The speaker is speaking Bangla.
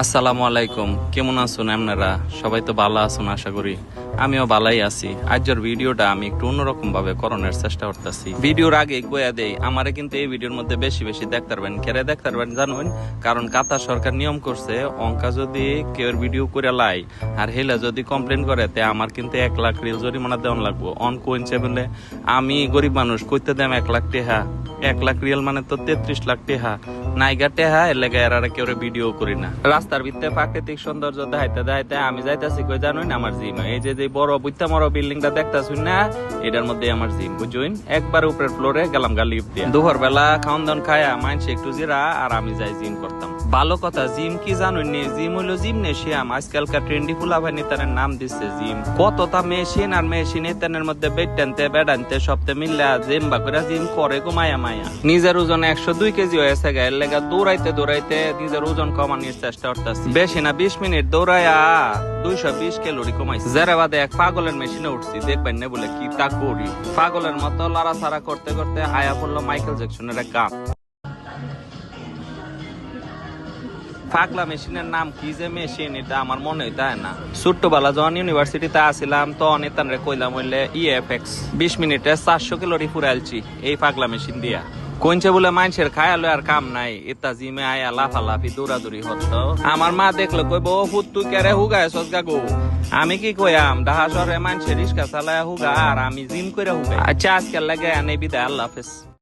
আসসালামু আলাইকুম, কেমন আছেন আপনারা? সবাই তো ভালো আছেন আশা করি। আমিও ভালোই আছি। আজকের ভিডিওটা আমি একটু অন্যরকম ভাবে করার চেষ্টা করতেছি। ভিডিওর আগে কইয়া দেই, আমারে কিন্তু এই ভিডিওর মধ্যে বেশি বেশি দেখতে পারবেন। কেরে দেখতে পারবেন জানুন? কারণ কাতার সরকার নিয়ম করছে, অঙ্কা যদি কেউ ভিডিও করে লাই আর হেলা যদি কমপ্লেন করে, তে আমার কিন্তু 1 লাখ রিল জরিমানা দেওয়ান লাগবো। অন কইছে বলে আমি গরিব মানুষ, কইতে দেম 1 লাখ টেহা। 1 লাখ রিয়াল মানে তো 33 লাখ টেহা। নাইগা টেহা এর লেগে এরা কেউ ভিডিও করি না। রাস্তার ভিতরে প্রাকৃতিক সৌন্দর্য দেখাইতে দেখাইতে আমি যাইতাছি, কই জানুন আমার জিম। এই যে বড় বুইতা মরো বিল্ডিংটা দেখতাছুন না, এটার মধ্যে আমার জিম বুঝুন। একবার উপরের ফ্লোরে গেলাম গা লিফট দিয়ে। দুপুর বেলা খাওয়ান দাওয়ান খায়া মাইনছে একটু জিরা আর আমি যাই জিম করতাম। ভালো কথা, জিম কি জানুন নি? জিম হইলো জিমনেশিয়াম। আজকালকার ট্রেন্ডি ফুলাভানি তার নাম দিচ্ছে জিম। কতটা মেশিন আর মেশিন এর মধ্যে বেড টানতে বেড আনতে সবতে মিললে জিম্বা করে জিম করে গো মায়া মায়া। নিজের ওজন 102 কেজি হয়েছে গায়ের লেগা দৌড়াইতে দৌড়াইতে নিজের ওজন কমানোর চেষ্টা করতেছি। বেশি না 20 মিনিট দৌড়াইয়া 220 ক্যালোরি কমাইছি। যারা বাদে এক পাগলের মেশিনে উঠছি, দেখবেন না বলে কি তা করি। পাগলের মতো লড়াছাড়া করতে করতে আয়া পড়লো মাইকেল জ্যাকসনের এক গান। পাগলা মেশিনের নাম কি যে মেশিন, এটা আমার মনে হয় না। ছোট্টবেলা যখন ইউনিভার্সিটিতে আসিলাম তো অনেতানরে কইলাম হইলে ইএফএক্স 20 মিনিটে 400 ক্যালোরি ফুরাইলছি এই পাগলা মেশিন দিয়া। কোনছে বলে মানুষের খায়ালো আর কাম নাই, এটা জিমে আয়া লাফালাফি দৌড়াদৌড়ি হতো। আমার মা দেখলো কইবো হুত তুই কেরে হুগায় সজগা গো। আমি কি কইয়াম, ঢাহা শহরে মানুষের রিস্কা চালায় হুগা আর আমি জিম করে হুগা। আচ্ছা আজকাল লাগে বিদায়, আল্লাহ হাফেজ।